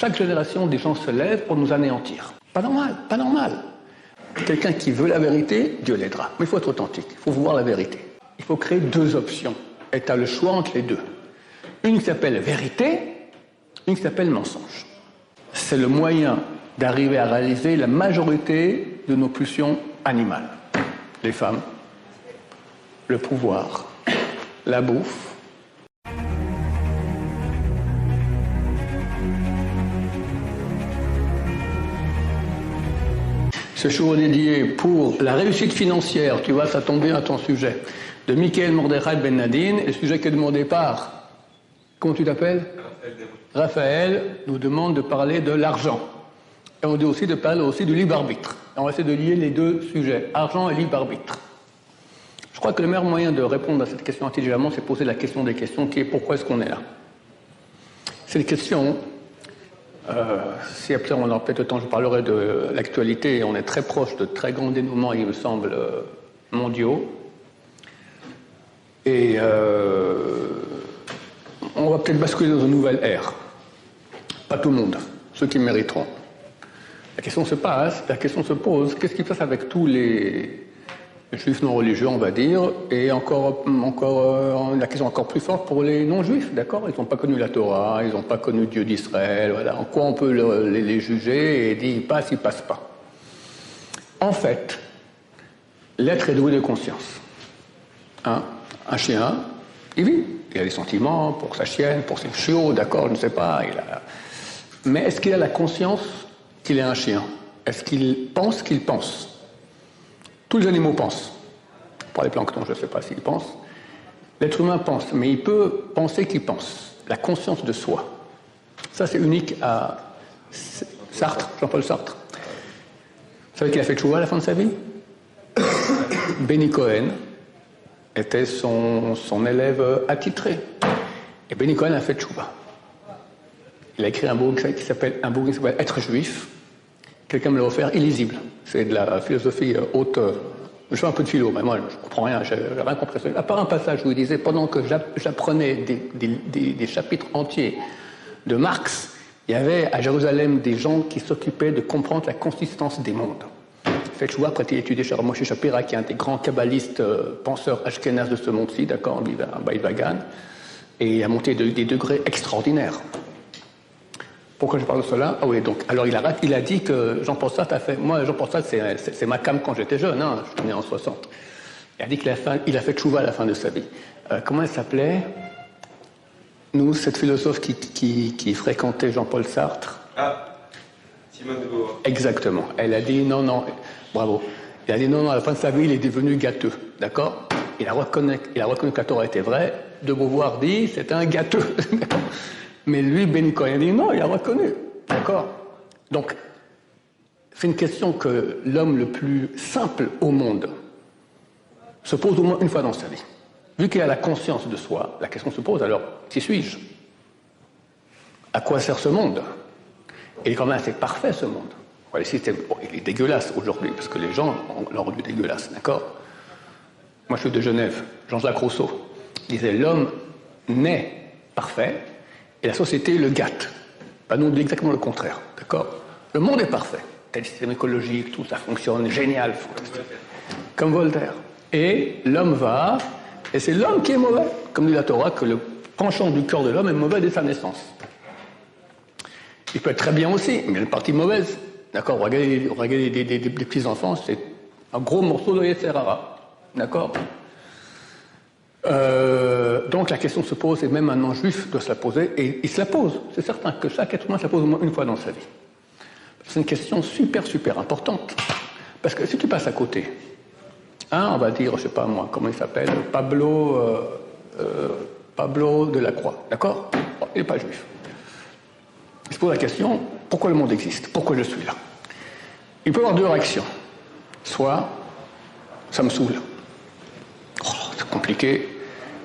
Chaque génération, des gens se lèvent pour nous anéantir. Pas normal, pas normal. Quelqu'un qui veut la vérité, Dieu l'aidera. Mais il faut être authentique, il faut voir la vérité. Il faut créer deux options. Et tu as le choix entre les deux. Une qui s'appelle vérité, une qui s'appelle mensonge. C'est le moyen d'arriver à réaliser la majorité de nos pulsions animales. Les femmes, le pouvoir, la bouffe. Ce show est dédié pour la réussite financière, tu vois, ça tombe bien à ton sujet, de Michael Mordechai Ben Nadine, et le sujet qui est de mon départ. Comment tu t'appelles ? Raphaël nous demande de parler de l'argent. Et on dit aussi de parler aussi du libre arbitre. Et on va essayer de lier les deux sujets, argent et libre arbitre. Je crois que le meilleur moyen de répondre à cette question intelligemment, c'est poser la question des questions qui est pourquoi est-ce qu'on est là. C'est une question, si après on aura peut-être le temps, je parlerai de l'actualité. On est très proche de très grands dénouements, il me semble, mondiaux. Et on va peut-être basculer dans une nouvelle ère. Pas tout le monde, ceux qui mériteront. La question se pose, qu'est-ce qui se passe avec tous les juifs non religieux, on va dire, et la question encore plus forte pour les non-juifs, d'accord ? Ils n'ont pas connu la Torah, ils n'ont pas connu Dieu d'Israël, voilà. En quoi on peut les juger et dire il passe pas. En fait, l'être est doué de conscience. Un chien, il vit. Il a des sentiments pour sa chienne, pour ses chiots, d'accord, je ne sais pas. Mais est-ce qu'il a la conscience qu'il est un chien ? Est-ce qu'il pense qu'il pense ? Tous les animaux pensent. Pour les planctons, je ne sais pas s'ils pensent. L'être humain pense, mais il peut penser qu'il pense. La conscience de soi. Ça, c'est unique à Sartre, Jean-Paul Sartre. Vous savez qu'il a fait tchouva à la fin de sa vie ? Benny Cohen était son élève attitré. Et Benny Cohen a fait tchouva. Il a écrit un bouquin qui s'appelle Être juif. Quelqu'un me l'a offert illisible. C'est de la philosophie haute. Je fais un peu de philo, mais moi je ne comprends rien, je n'ai rien compris. À part un passage où il disait, pendant que j'apprenais des chapitres entiers de Marx, il y avait à Jérusalem des gens qui s'occupaient de comprendre la consistance des mondes. Fait tchouva, après il a étudié chez Moshe Shapira, qui est un des grands kabbalistes penseurs ashkénazes de ce monde-ci, d'accord, à Baïvagan, et il a monté des degrés extraordinaires. Pourquoi je parle de cela ? Ah oui, donc, alors il a dit que Jean-Paul Sartre a fait... Moi, Jean-Paul Sartre, c'est ma cam quand j'étais jeune, hein, je suis né en 60. Il a dit qu'il a fait tchouva à la fin de sa vie. Comment elle s'appelait ? Nous, cette philosophe qui fréquentait Jean-Paul Sartre. Ah, Simone de Beauvoir. Exactement. Elle a dit non, bravo. Il a dit non, à la fin de sa vie, il est devenu gâteux, d'accord ? Il a reconnu que la Torah était vraie. De Beauvoir dit, c'est un gâteux. Mais lui, Benny Cohen, dit non, il a reconnu. D'accord ? Donc, c'est une question que l'homme le plus simple au monde se pose au moins une fois dans sa vie. Vu qu'il a la conscience de soi, la question se pose, alors, qui suis-je ? À quoi sert ce monde ? Il est quand même assez parfait, ce monde. Le système, il est dégueulasse aujourd'hui, parce que les gens l'ont rendu dégueulasse, d'accord ? Moi, je suis de Genève. Jean-Jacques Rousseau disait, l'homme naît parfait, et la société le gâte. Ben, nous, on dit exactement le contraire, d'accord ? Le monde est parfait. Tel système écologique, tout ça fonctionne, génial, fantastique. Comme Voltaire. Et l'homme va, et c'est l'homme qui est mauvais. Comme dit la Torah, que le penchant du cœur de l'homme est mauvais dès sa naissance. Il peut être très bien aussi, mais il y a une partie mauvaise. D'accord ? Regardez des petits-enfants, c'est un gros morceau de Yetzer Hara. D'accord ? Donc la question se pose, et même un non-juif doit se la poser, et il se la pose. C'est certain que chaque être humain se la pose au moins une fois dans sa vie. C'est une question super importante. Parce que si tu passes à côté, on va dire, je sais pas moi, comment il s'appelle, Pablo Delacroix, d'accord ? Bon, il n'est pas juif. Il se pose la question, pourquoi le monde existe ? Pourquoi je suis là ? Il peut y avoir deux réactions. Soit, ça me saoule. C'est compliqué.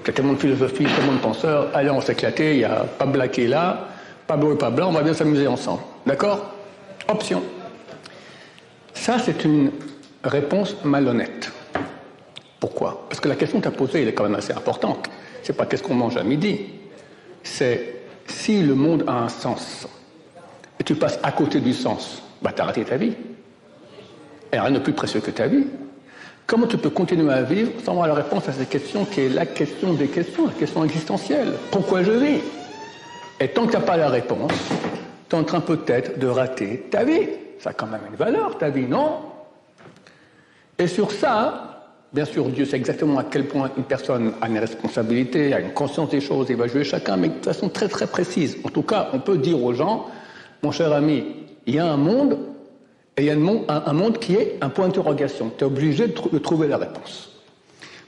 Il y a tellement de philosophie, tellement de penseurs. Allez, on s'éclater, il y a Pabla qui est là, Pablo et Pabla, on va bien s'amuser ensemble. D'accord ? Option. Ça, c'est une réponse malhonnête. Pourquoi ? Parce que la question que tu as posée, elle est quand même assez importante. C'est pas qu'est-ce qu'on mange à midi. C'est si le monde a un sens. et tu passes à côté du sens, bah tu as raté ta vie. Et rien de plus précieux que ta vie. Comment tu peux continuer à vivre sans avoir la réponse à cette question qui est la question des questions, la question existentielle? Pourquoi je vis? Et tant que tu n'as pas la réponse, tu es en train peut-être de rater ta vie. Ça a quand même une valeur, ta vie, non? Et sur ça, bien sûr, Dieu sait exactement à quel point une personne a une responsabilité, a une conscience des choses, il va jouer chacun, mais de façon très très précise. En tout cas, on peut dire aux gens, mon cher ami, il y a un monde, et il y a un monde qui est un point d'interrogation. Tu es obligé de trouver la réponse.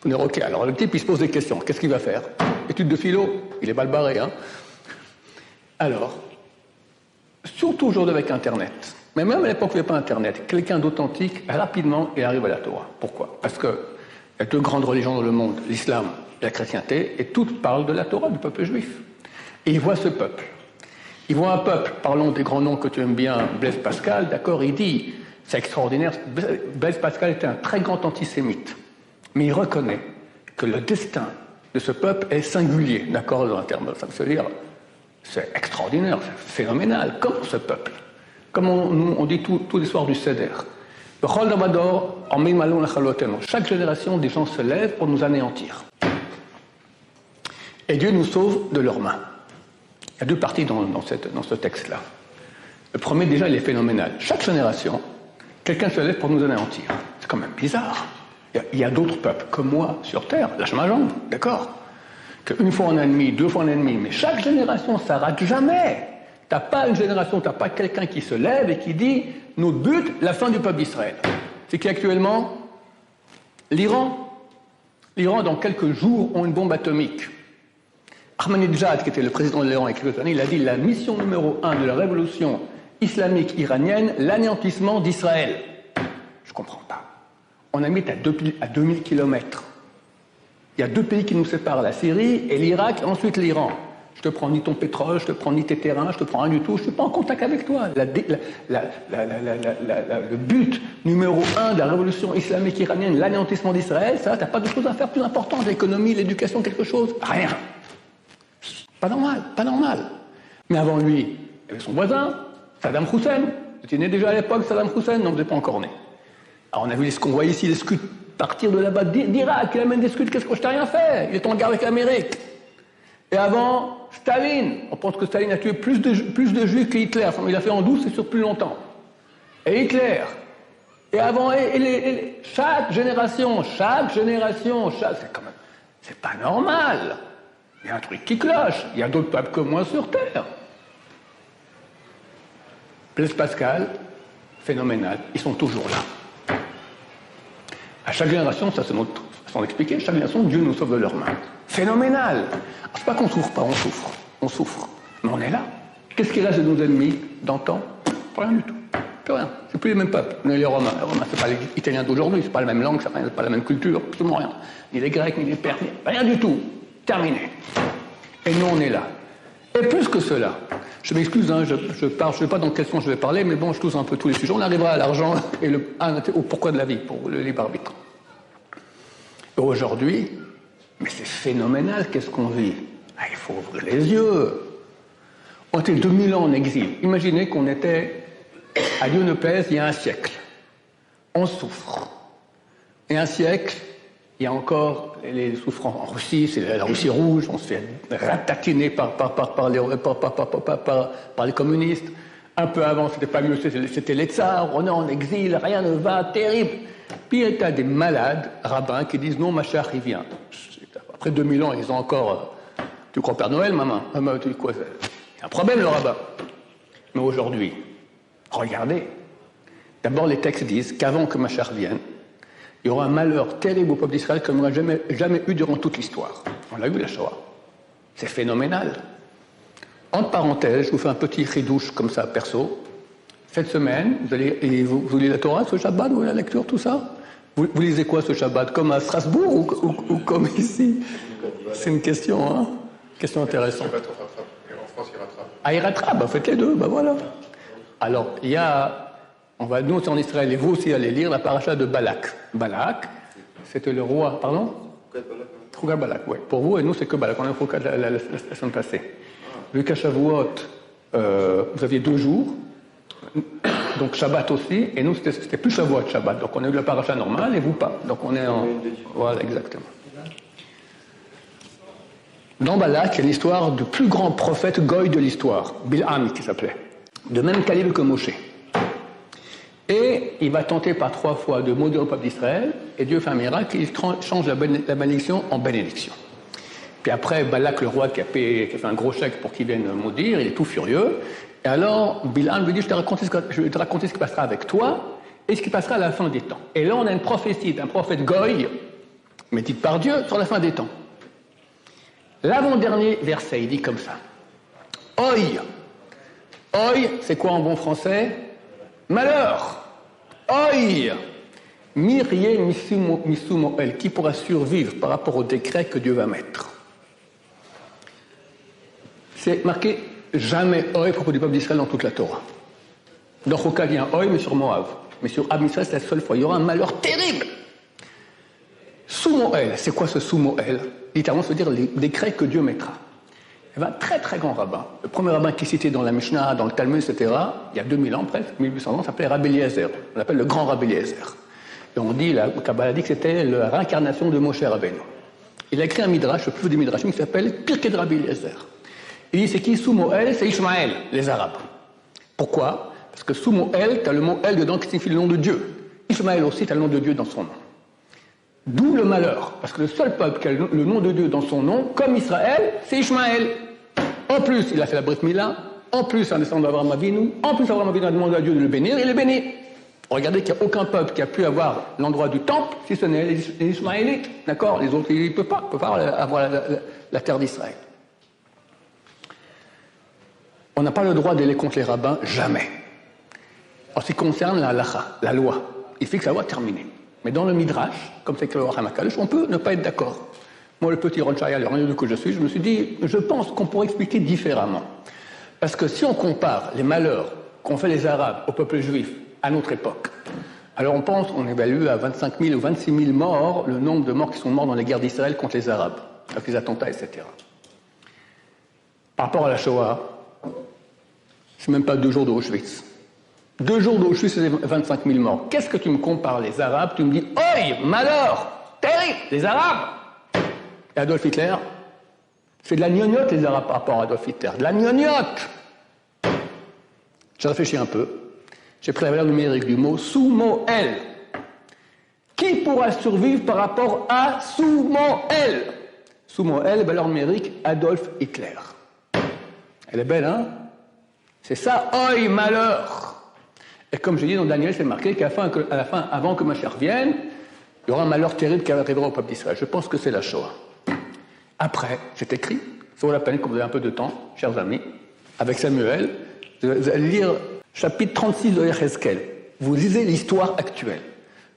Vous dire, ok, alors le type, il se pose des questions. Qu'est-ce qu'il va faire? Étude de philo, il est mal barré, hein? Alors, surtout aujourd'hui avec Internet, mais même à l'époque où il n'y avait pas Internet, quelqu'un d'authentique, rapidement, il arrive à la Torah. Pourquoi? Parce qu'il y a deux grandes religions dans le monde, l'islam et la chrétienté, et toutes parlent de la Torah, du peuple juif. Et il voit ce peuple. Il voit un peuple, parlons des grands noms que tu aimes bien, Blaise Pascal, d'accord, il dit, c'est extraordinaire, Blaise Pascal était un très grand antisémite, mais il reconnaît que le destin de ce peuple est singulier, d'accord, dans un terme, ça veut dire, c'est extraordinaire, c'est phénoménal, comme ce peuple, comme on dit tous les soirs du Seder. Chaque génération, des gens se lèvent pour nous anéantir. Et Dieu nous sauve de leurs mains. Il y a deux parties dans ce texte-là. Le premier, déjà, il est phénoménal. Chaque génération, quelqu'un se lève pour nous anéantir. C'est quand même bizarre. Il y a d'autres peuples comme moi sur Terre, lâche ma jambe, d'accord? Qu'une fois un ennemi, deux fois un ennemi, mais chaque génération, ça rate jamais. T'as pas une génération, t'as pas quelqu'un qui se lève et qui dit « Notre but, la fin du peuple d'Israël ». C'est qui actuellement? L'Iran. L'Iran, dans quelques jours, ont une bombe atomique. Ahmadinejad, qui était le président de l'Iran il y a quelques années, il a dit la mission numéro 1 de la révolution islamique iranienne, l'anéantissement d'Israël. Je ne comprends pas. On habite à 2000 km. Il y a deux pays qui nous séparent, la Syrie et l'Irak, et ensuite l'Iran. Je te prends ni ton pétrole, je te prends ni tes terrains, je te prends rien du tout, je ne suis pas en contact avec toi. Le but numéro 1 de la révolution islamique iranienne, l'anéantissement d'Israël, ça, tu n'as pas de choses à faire plus importantes, l'économie, l'éducation, quelque chose? Rien. Pas normal, pas normal. Mais avant lui, il y avait son voisin, Saddam Hussein. Vous étiez né déjà à l'époque, Saddam Hussein? Non, vous n'êtes pas encore né. Alors on a vu ce qu'on voit ici, les Scuds partir de là-bas d'Irak, il amène des Scuds, qu'est-ce que je t'ai rien fait? Il est en guerre avec l'Amérique. Et avant, Staline. On pense que Staline a tué plus de juifs qu'Hitler. Enfin, il a fait en douce et sur plus longtemps. Et Hitler. Et avant, chaque génération, c'est quand même, c'est pas normal. Il y a un truc qui cloche. Il y a d'autres peuples que moi sur Terre. Blaise Pascal, phénoménal. Ils sont toujours là. À chaque génération, ça c'est notre façon d'expliquer, chaque génération, Dieu nous sauve de leurs mains. Phénoménal. C'est pas qu'on souffre pas, on souffre. On souffre. Mais on est là. Qu'est-ce qui reste de nos ennemis d'antan? Rien du tout. Plus rien. C'est plus les mêmes peuples. Les Romains. Les Romains, c'est pas les Italiens d'aujourd'hui, c'est pas la même langue, c'est pas la même culture, absolument rien. Ni les Grecs, ni les Perses, rien du tout. Terminé. Et nous, on est là. Et plus que cela, je m'excuse, hein, je ne sais pas dans quel sens je vais parler, mais bon, je touche un peu tous les sujets. On arrivera à l'argent et au pourquoi de la vie, pour le libre arbitre. Et aujourd'hui, mais c'est phénoménal, qu'est-ce qu'on vit? Il faut ouvrir les yeux. On était 2000 ans en exil. Imaginez qu'on était, à Dieu ne plaise, il y a un siècle. On souffre. Et un siècle, il y a encore les souffrances en Russie, c'est la Russie rouge, on se fait ratatiner par les communistes. Un peu avant, c'était pas mieux, c'était les tsars, on est en exil, rien ne va, terrible. Puis il y a des malades rabbins qui disent non, Mashiach, il vient. Après 2000 ans, ils ont encore. Tu crois Père Noël, maman? Tu dis quoi? Il y a un problème, le rabbin. Mais aujourd'hui, regardez. D'abord, les textes disent qu'avant que Mashiach vienne, il y aura un malheur terrible au peuple d'Israël comme on n'a jamais eu durant toute l'histoire. On l'a vu, la Shoah. C'est phénoménal. Entre parenthèses, je vous fais un petit ridouche comme ça, perso. Cette semaine, vous lisez la Torah, ce Shabbat, vous la lecture, tout ça? Vous lisez quoi ce Shabbat? Comme à Strasbourg ou comme ici? C'est une question, hein? Question intéressante. En France, il rattrape. Ah, il rattrape, faites les deux, voilà. Alors, il y a... nous, c'est en Israël, et vous aussi allez lire la paracha de Balak. Balak, c'était le roi, pardon? Chougat Balak, oui. Pour vous, et nous, c'est que Balak. On a eu la semaine passée. Vu qu'à Shavuot, vous aviez 2 jours, Donc Shabbat aussi, et nous c'était plus Shavuot Shabbat. Donc on a eu la paracha normale et vous pas. Donc on est en... Voilà, exactement. Dans Balak, il y a l'histoire du plus grand prophète goy de l'histoire, Bil'am qui s'appelait, de même calibre que Moshe. Et il va tenter par 3 fois de maudire le peuple d'Israël, et Dieu fait un miracle, il change la malédiction en bénédiction. Puis après, Balak, le roi qui a fait un gros chèque pour qu'il vienne maudire, il est tout furieux. Et alors, Bil'am lui dit, je vais te raconter ce qui passera avec toi, et ce qui passera à la fin des temps. Et là, on a une prophétie d'un prophète goy, mais dite par Dieu, sur la fin des temps. L'avant-dernier verset, il dit comme ça. Oi. Oi, c'est quoi en bon français? Malheur. Oi. Mirie misumoel, qui pourra survivre par rapport au décret que Dieu va mettre. C'est marqué jamais Oi à propos du peuple d'Israël dans toute la Torah. Dans Choka, il y a un Oi, mais sur Moab. Mais sur Am Israël, c'est la seule fois. Il y aura un malheur terrible. Sous-Moël, c'est quoi ce sous-Moël? Littéralement, ça veut dire les décrets que Dieu mettra. Il y avait un très très grand rabbin. Le premier rabbin qui est cité dans la Mishnah, dans le Talmud, etc., il y a 2000 ans presque, 1800 ans, s'appelait Rabbi Eliezer. On l'appelle le grand Rabbi Eliezer. Et on dit, la Kabbalah dit que c'était la réincarnation de Moshe Rabbeinu. Il a écrit un midrash, le plus vieux des midrashim, qui s'appelle Pirkei de Rabbi Eliezer. Il dit, c'est qui sous-Moël? C'est Ishmaël, les Arabes. Pourquoi? Parce que sous-Moël, tu as le mot El dedans qui signifie le nom de Dieu. Ishmaël aussi, tu as le nom de Dieu dans son nom. D'où le malheur, parce que le seul peuple qui a le nom de Dieu dans son nom, comme Israël, c'est Ishmaël. En plus, il a fait la Brit Mila, en plus, c'est un descendant d'Abraham Avinu, en plus, Abraham Avinu a demandé à Dieu de le bénir, il est béni. Regardez qu'il n'y a aucun peuple qui a pu avoir l'endroit du temple, si ce n'est les Ishmaélites, d'accord? Les autres, ils ne peuvent pas avoir la terre d'Israël. On n'a pas le droit d'aller contre les rabbins, jamais. En ce qui concerne la halacha, la loi, il fixe la loi terminée. Mais dans le Midrash, comme c'est écrit au Hamakadosh, on peut ne pas être d'accord. Moi, le petit Ron Shaya, le rien que je suis, je me suis dit, je pense qu'on pourrait expliquer différemment. Parce que si on compare les malheurs qu'ont fait les Arabes au peuple juif à notre époque, alors on évalue à 25 000 ou 26 000 morts le nombre de morts qui sont morts dans les guerres d'Israël contre les Arabes, avec les attentats, etc. Par rapport à la Shoah, c'est même pas 2 jours d'Auschwitz. 2 jours d'Auschwitz, c'est 25 000 morts. Qu'est-ce que tu me compares les Arabes? Tu me dis, oi, malheur, terrible, les Arabes. Et Adolf Hitler, c'est de la gnognotte les Arabes par rapport à Adolf Hitler. De la gnognotte. J'ai réfléchi un peu. J'ai pris la valeur numérique du mot sous-Moël. Qui pourra survivre par rapport à sous-Moël? Sous-Moël, valeur numérique, Adolf Hitler. Elle est belle, hein? C'est ça, oi, malheur. Et comme j'ai dit dans Daniel, c'est marqué qu'à la fin, avant que Mashiach vienne, il y aura un malheur terrible qui arrivera au peuple d'Israël. Je pense que c'est la Shoah. Après, c'est écrit, ça vaut la peine, quand vous avez un peu de temps, chers amis, avec Samuel, vous allez lire chapitre 36 de Yechezkel. Vous lisez l'histoire actuelle.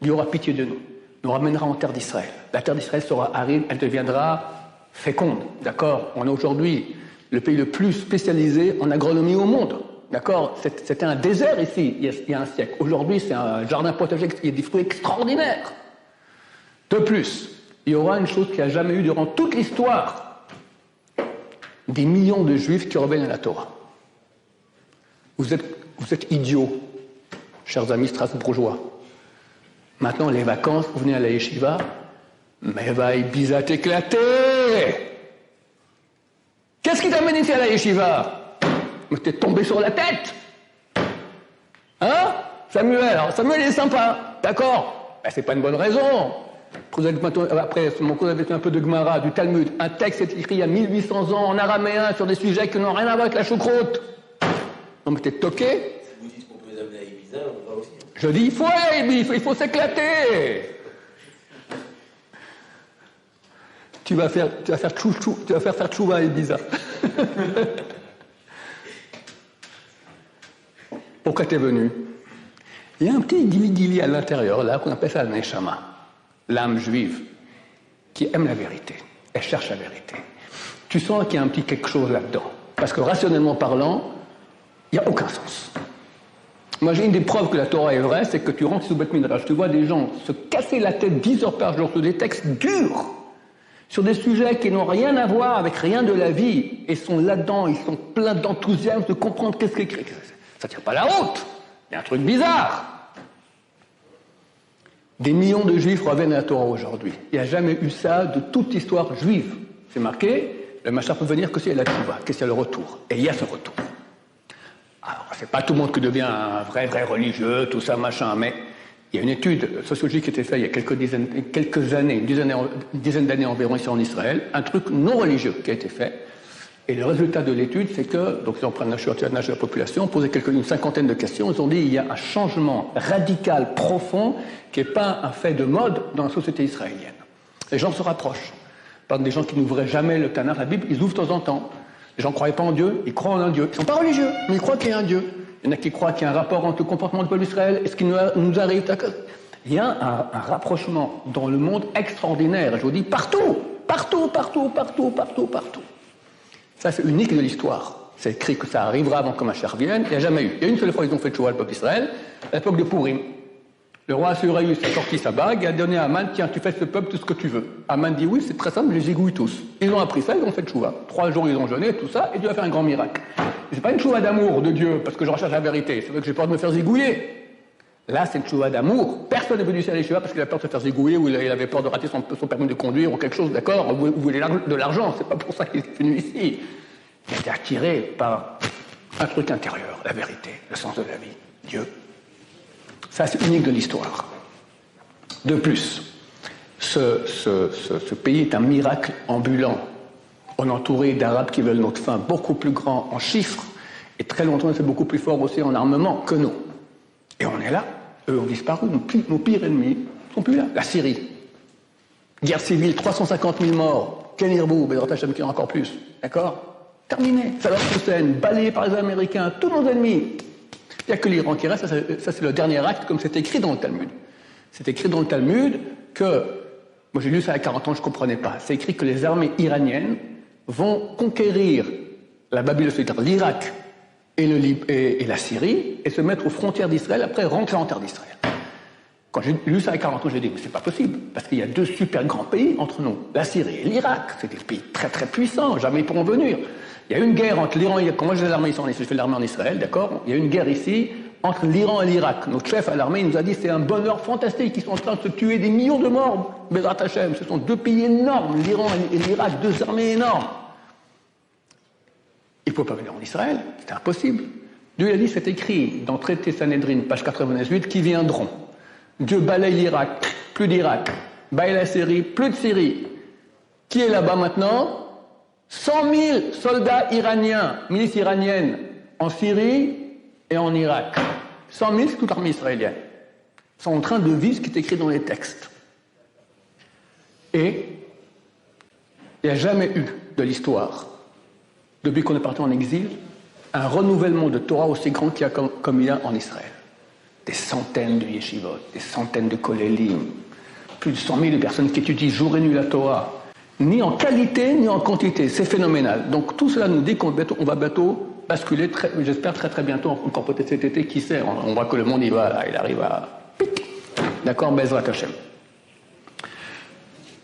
Il aura pitié de nous. Nous ramènera en terre d'Israël. La terre d'Israël sera aride, elle deviendra féconde. D'accord? On est aujourd'hui le pays le plus spécialisé en agronomie au monde. D'accord? C'était un désert ici, il y a un siècle. Aujourd'hui, c'est un jardin potager qui a des fruits extraordinaires. De plus, il y aura une chose qu'il n'y a jamais eu durant toute l'histoire. Des millions de juifs qui reviennent à la Torah. Vous êtes idiots, chers amis strasbourgeois. Maintenant, les vacances, vous venez à la yeshiva, mais va Ibiza t'éclater! Qu'est-ce qui t'amène ici à la yeshiva? Mais t'es tombé sur la tête! Hein? Samuel, alors Samuel est sympa, d'accord? Ben, c'est pas une bonne raison. Après, mon cours avait fait un peu de Gemara, du Talmud. Un texte est écrit il y a 1800 ans en araméen sur des sujets qui n'ont rien à voir avec la choucroute. Non mais t'es toqué? Si vous dites qu'on peut les amener à Ibiza, on va aussi. Je dis, il faut aller, il faut s'éclater. Tu vas faire tchouva à Ibiza. Pourquoi t'es venu? Il y a un petit gili-gili à l'intérieur, là, qu'on appelle ça le neshama, l'âme juive, qui aime la vérité. Elle cherche la vérité. Tu sens qu'il y a un petit quelque chose là-dedans. Parce que rationnellement parlant, il n'y a aucun sens. Moi, j'ai une des preuves que la Torah est vraie, c'est que tu rentres sous Beth Midrash, tu vois des gens se casser la tête 10 heures par jour sur des textes durs, sur des sujets qui n'ont rien à voir avec rien de la vie, et sont là-dedans, ils sont pleins d'enthousiasme de comprendre qu'est-ce qu'écrit. Ça ne tient pas la route. Il y a un truc bizarre. Des millions de juifs reviennent à la Torah aujourd'hui. Il n'y a jamais eu ça de toute l'histoire juive. C'est marqué, le Mashiach peut venir que s'il y a la tchouva, que s'il y a le retour. Et il y a ce retour. Alors, c'est pas tout le monde qui devient un vrai religieux, tout ça, machin, mais il y a une étude sociologique qui a été faite il y a quelques années, une dizaine d'années environ ici en Israël, un truc non religieux qui a été fait. Et le résultat de l'étude, c'est que, donc ils ont pris un âge de la population, posé une cinquantaine de questions, ils ont dit qu'il y a un changement radical, profond, qui n'est pas un fait de mode dans la société israélienne. Les gens se rapprochent. Par exemple, des gens qui n'ouvraient jamais le Tanakh, la Bible, ils ouvrent de temps en temps. Les gens ne croyaient pas en Dieu, ils croient en un Dieu. Ils ne sont pas religieux, mais ils croient qu'il y a un Dieu. Il y en a qui croient qu'il y a un rapport entre le comportement du peuple d'Israël et ce qui nous arrive. Il y a un rapprochement dans le monde extraordinaire. Je vous dis partout. Ça, c'est unique de l'histoire. C'est écrit que ça arrivera avant que Mashiach vienne. Il n'y a jamais eu. Il y a une seule fois ils ont fait tchouva le peuple d'Israël, à l'époque de Purim. Le roi Assuérus a sorti sa bague et a donné à Aman, tiens, tu fais ce peuple tout ce que tu veux. Aman dit oui, c'est très simple, je les égouille tous. Ils ont appris ça, ils ont fait tchouva. 3 jours, ils ont jeûné, tout ça, et Dieu a fait un grand miracle. C'est pas une tchouva d'amour de Dieu, parce que je recherche la vérité. C'est vrai que j'ai peur de me faire zigouiller. Là, c'est une tchouva d'amour. Personne n'est venu ici à l'Yeshiva parce qu'il a peur de se faire zigouiller ou il avait peur de rater son permis de conduire ou quelque chose, d'accord, ou il a de l'argent. C'est pas pour ça qu'il est venu ici. Il a été attiré par un truc intérieur, la vérité, le sens de la vie, Dieu. Ça, c'est unique de l'histoire. De plus, ce pays est un miracle ambulant. On est entouré d'Arabes qui veulent notre fin, beaucoup plus grand en chiffres, et très longtemps, c'est beaucoup plus fort aussi en armement que nous. Et on est là. Eux ont disparu. Nos pires ennemis ne sont plus là. La Syrie. Guerre civile, 350 000 morts. Ken Irbou, Bezrat Hashem qui en a encore plus. D'accord? Terminé. Saddam Hussein, balayé par les Américains, tous nos ennemis. Il n'y a que l'Iran qui reste. Ça, c'est le dernier acte, comme c'est écrit dans le Talmud. C'est écrit dans le Talmud que, moi j'ai lu ça à 40 ans, je ne comprenais pas. C'est écrit que les armées iraniennes vont conquérir la Babylone, c'est-à-dire l'Irak et la Syrie, et se mettre aux frontières d'Israël, après rentrer en terre d'Israël. Quand j'ai lu ça à 40 ans, j'ai dit, mais c'est pas possible, parce qu'il y a 2 super grands pays entre nous, la Syrie et l'Irak. C'est des pays très très puissants, jamais ils pourront venir. Il y a une guerre entre l'Iran et l'Irak. Quand moi j'ai l'armée ici, je fais l'armée en Israël, d'accord? Il y a une guerre ici entre l'Iran et l'Irak. Notre chef à l'armée nous a dit c'est un bonheur fantastique. Ils sont en train de se tuer des millions de morts. Bezrat Hashem, ce sont 2 pays énormes, l'Iran et l'Irak, 2 armées énormes. Il ne faut pas venir en Israël, c'est impossible. Dieu a dit, c'est écrit dans Traité Sanhedrin, page 98, qui viendront. Dieu balaye l'Irak, plus d'Irak. Balaye la Syrie, plus de Syrie. Qui est là-bas maintenant? 100 000 soldats iraniens, milices iraniennes, en Syrie et en Irak. 100 000, c'est toute l'armée israélienne. Ils sont en train de vivre ce qui est écrit dans les textes. Et il n'y a jamais eu de l'histoire, depuis qu'on est parti en exil, un renouvellement de Torah aussi grand qu'il y a comme il y a en Israël. Des centaines de yeshivot, des centaines de kollélim, plus de 100 000 personnes qui étudient jour et nuit la Torah. Ni en qualité, ni en quantité. C'est phénoménal. Donc tout cela nous dit qu'on va bientôt basculer, j'espère très très bientôt, encore peut-être cet été, qui sait. On voit que le monde il arrive à... D'accord, Bezrat Hashem.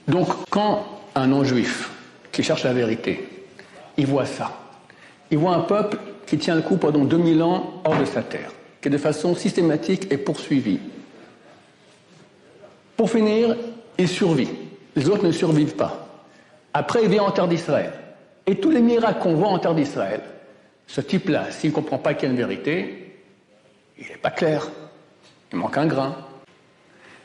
Donc quand un non-juif qui cherche la vérité, il voit ça. Il voit un peuple qui tient le coup pendant 2000 ans hors de sa terre, qui de façon systématique est poursuivi. Pour finir, il survit. Les autres ne survivent pas. Après, il vient en terre d'Israël. Et tous les miracles qu'on voit en terre d'Israël, ce type-là, s'il ne comprend pas qu'il y a une vérité, il n'est pas clair. Il manque un grain.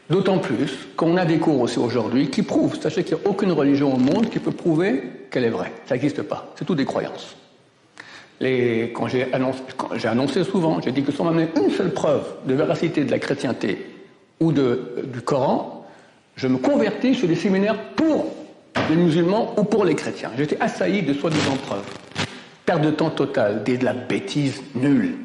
D'autant plus qu'on a des cours aussi aujourd'hui qui prouvent, sachez qu'il n'y a aucune religion au monde qui peut prouver qu'elle est vraie. Ça n'existe pas. C'est tout des croyances. Quand j'ai annoncé souvent, j'ai dit que sans m'amener une seule preuve de véracité de la chrétienté ou du Coran, je me convertis sur des séminaires pour les musulmans ou pour les chrétiens. J'étais assailli de soi-disant preuves. Perte de temps totale, de la bêtise nulle.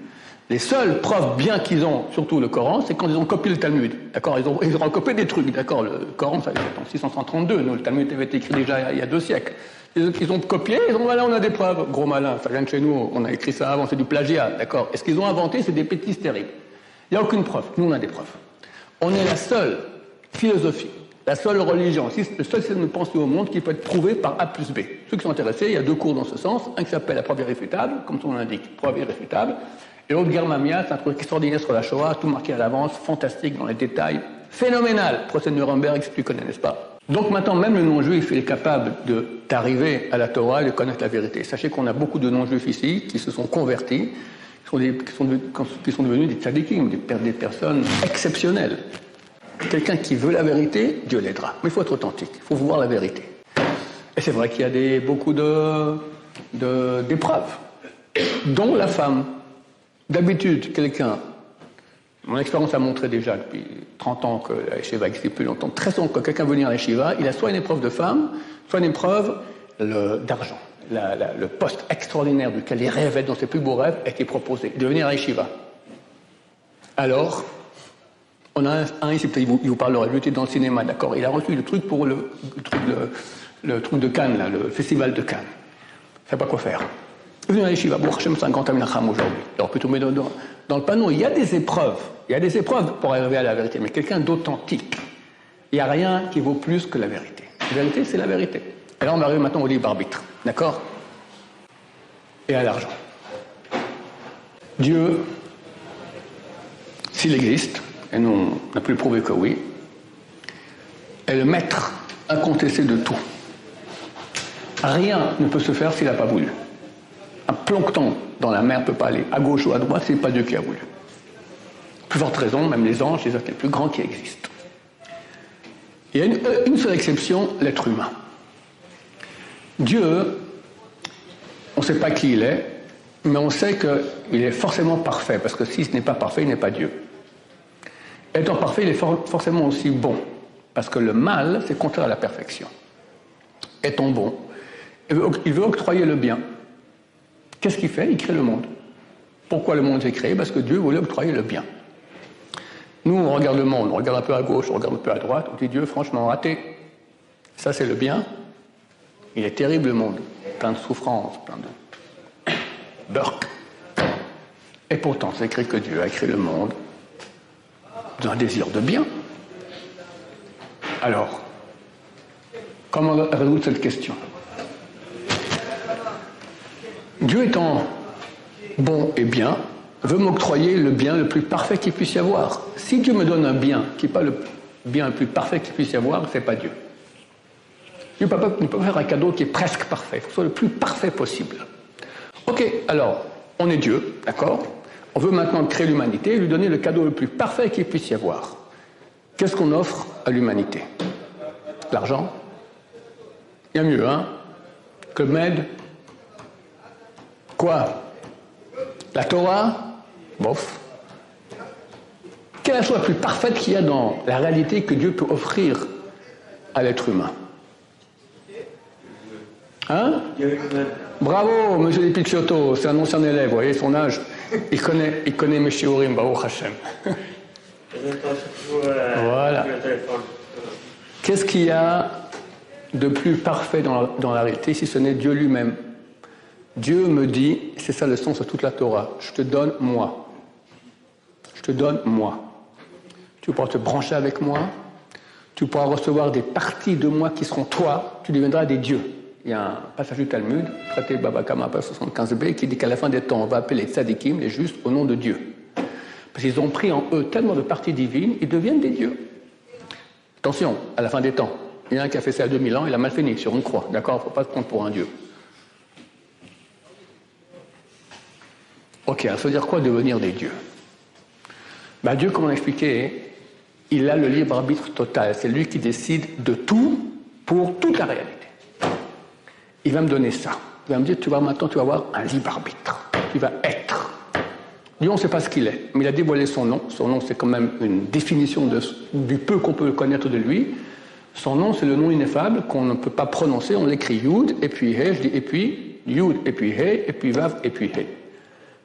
Les seules preuves bien qu'ils ont, surtout le Coran, c'est quand ils ont copié le Talmud. D'accord, ils ont copié des trucs. D'accord, le Coran, ça en 632. Nous, le Talmud avait été écrit déjà il y a 2 siècles. Ils ont copié, ils ont dit voilà, on a des preuves. Gros malin, ça vient de chez nous, on a écrit ça avant, c'est du plagiat. D'accord. Et ce qu'ils ont inventé, c'est des bêtises terribles. Il n'y a aucune preuve. Nous, on a des preuves. On est la seule philosophie, la seule religion, le seul système de pensée au monde qui peut être prouvé par A plus B. Ceux qui sont intéressés, il y a 2 cours dans ce sens. Un qui s'appelle la preuve irréfutable, comme son nom l'indique, preuve irréfutable. Et l'autre, Germania, c'est un truc extraordinaire sur la Shoah, tout marqué à l'avance, fantastique dans les détails, phénoménal. Procès de Nuremberg, si tu connais, n'est-ce pas? Donc maintenant, même le non-juif, il est capable d'arriver à la Torah et de connaître la vérité. Sachez qu'on a beaucoup de non-juifs ici qui se sont convertis, qui sont devenus des tzadikim, des personnes exceptionnelles. Quelqu'un qui veut la vérité, Dieu l'aidera. Mais il faut être authentique, il faut voir la vérité. Et c'est vrai qu'il y a beaucoup d'épreuves, dont la femme. D'habitude, mon expérience a montré déjà depuis 30 ans que la yeshiva existe plus longtemps, 13 ans que quelqu'un veut venir à la yeshiva, il a soit une épreuve de femme, soit une épreuve d'argent. Le poste extraordinaire duquel il rêvait dans ses plus beaux rêves a été proposé, de venir à la yeshiva. Alors, on a un ici, peut-être il vous parlera, lui était dans le cinéma, d'accord, il a reçu le truc pour le truc de Cannes, là, le festival de Cannes. Il ne sait pas quoi faire. Il est venu à la yeshiva, bon, Hachem 50 Aminacham aujourd'hui. Alors plutôt, mais dans le panneau, il y a des épreuves pour arriver à la vérité, mais quelqu'un d'authentique. Il n'y a rien qui vaut plus que la vérité. La vérité, c'est la vérité. Et là, on arrive maintenant au libre arbitre, d'accord? Et à l'argent. Dieu, s'il existe, et nous on a pu le prouver que oui, est le maître incontesté de tout. Rien ne peut se faire s'il n'a pas voulu. Un plancton dans la mer ne peut pas aller à gauche ou à droite, ce n'est pas Dieu qui a voulu. Plus forte raison, même les anges, les êtres les plus grands qui existent. Il y a une seule exception, l'être humain. Dieu, on ne sait pas qui il est, mais on sait qu'il est forcément parfait, parce que si ce n'est pas parfait, il n'est pas Dieu. Étant parfait, il est forcément aussi bon, parce que le mal, c'est contraire à la perfection. Étant bon, il veut octroyer le bien. Qu'est-ce qu'il fait? Il crée le monde. Pourquoi le monde s'est créé? Parce que Dieu voulait octroyer le bien. Nous, on regarde le monde, on regarde un peu à gauche, on regarde un peu à droite, on dit Dieu, franchement, raté. Ça, c'est le bien. Il est terrible, le monde. Plein de souffrances, plein de burk. Et pourtant, c'est écrit que Dieu a créé le monde d'un désir de bien. Alors, comment résoudre cette question? Dieu étant bon et bien, veut m'octroyer le bien le plus parfait qu'il puisse y avoir. Si Dieu me donne un bien qui n'est pas le bien le plus parfait qu'il puisse y avoir, ce n'est pas Dieu. Dieu ne peut pas faire un cadeau qui est presque parfait. Il faut que ce soit le plus parfait possible. Ok, alors, on est Dieu, d'accord? On veut maintenant créer l'humanité et lui donner le cadeau le plus parfait qu'il puisse y avoir. Qu'est-ce qu'on offre à l'humanité? L'argent? Il y a mieux, hein? Que m'aide? Quoi? La Torah? Bof. Quelle est la chose la plus parfaite qu'il y a dans la réalité que Dieu peut offrir à l'être humain? Hein? Bravo, monsieur Di Picciotto, c'est un ancien élève, vous voyez son âge. Il connaît mes shiurim, Baruch Hashem. Voilà. Qu'est-ce qu'il y a de plus parfait dans la réalité si ce n'est Dieu lui-même? Dieu me dit, c'est ça le sens de toute la Torah, je te donne moi. Je te donne moi. Tu pourras te brancher avec moi, tu pourras recevoir des parties de moi qui seront toi, tu deviendras des dieux. Il y a un passage du Talmud, traité Baba Kama, page 75b, qui dit qu'à la fin des temps, on va appeler les tzadikim, les justes, au nom de Dieu. Parce qu'ils ont pris en eux tellement de parties divines, ils deviennent des dieux. Attention, à la fin des temps, il y en a un qui a fait ça à 2000 ans, il a mal fini sur une croix, d'accord? Il ne faut pas se prendre pour un dieu. Ok, alors ça veut dire quoi devenir des dieux? Dieu, comme on l'a expliqué, il a le libre arbitre total, c'est lui qui décide de tout pour toute la réalité. Il va me donner ça. Il va me dire, maintenant, tu vas avoir un libre arbitre. Tu vas être. Dieu, on ne sait pas ce qu'il est, mais il a dévoilé son nom. Son nom, c'est quand même une définition du peu qu'on peut connaître de lui. Son nom, c'est le nom ineffable qu'on ne peut pas prononcer. On l'écrit Yud, et puis He, je dis et puis, Yud, et puis He, et puis Vav, et puis He.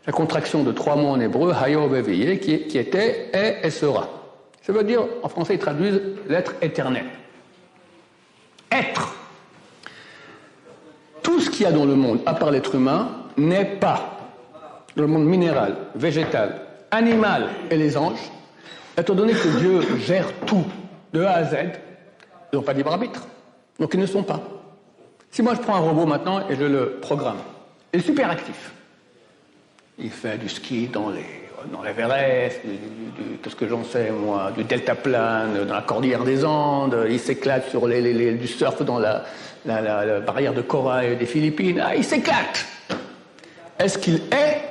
La contraction de 3 mots en hébreu, Hayo Beveye, qui était, est et sera. Ça veut dire, en français, ils traduisent l'être éternel. Être. Tout ce qu'il y a dans le monde, à part l'être humain, n'est pas dans le monde minéral, végétal, animal et les anges, étant donné que Dieu gère tout de A à Z, ils n'ont pas de libre arbitre. Donc ils ne sont pas. Si moi je prends un robot maintenant et je le programme, il est super actif. Il fait du ski dans l'Everest, tout ce que j'en sais, moi, du deltaplane, dans la cordillère des Andes. Il s'éclate sur du surf dans la barrière de corail des Philippines. Ah, il s'éclate. Est-ce qu'il est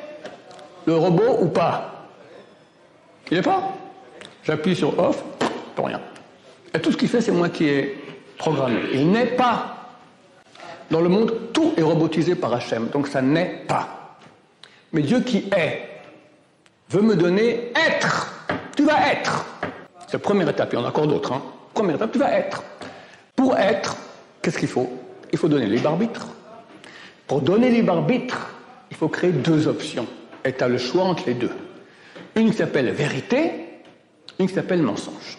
le robot ou pas? Il n'est pas. J'appuie sur off, pas rien. Et tout ce qu'il fait, c'est moi qui ai programmé. Il n'est pas. Dans le monde, tout est robotisé par Hachem, donc ça n'est pas. Mais Dieu qui est veut me donner être. Tu vas être. C'est la première étape, il y en a encore d'autres. Hein. Première étape, tu vas être. Pour être, qu'est-ce qu'il faut? Il faut donner libre arbitre. Pour donner libre arbitre, il faut créer deux options. Et tu as le choix entre les deux. Une qui s'appelle vérité, une qui s'appelle mensonge.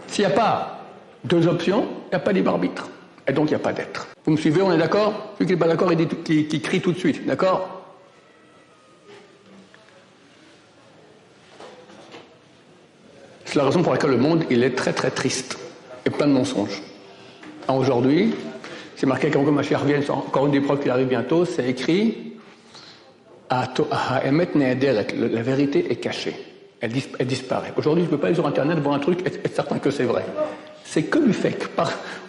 S'il n'y a pas deux options, il n'y a pas de libre arbitre. Et donc il n'y a pas d'être. Vous me suivez, on est d'accord? Celui qui n'est pas d'accord, qui crie tout de suite, d'accord? C'est la raison pour laquelle le monde, il est très très triste et plein de mensonges. Aujourd'hui, c'est marqué quand Mashiach revient, encore une des preuves qu'il arrive bientôt, c'est écrit Emet Ne'ederet, la vérité est cachée, elle disparaît. Aujourd'hui, je ne peux pas aller sur Internet voir un truc et être certain que c'est vrai. C'est que du fake.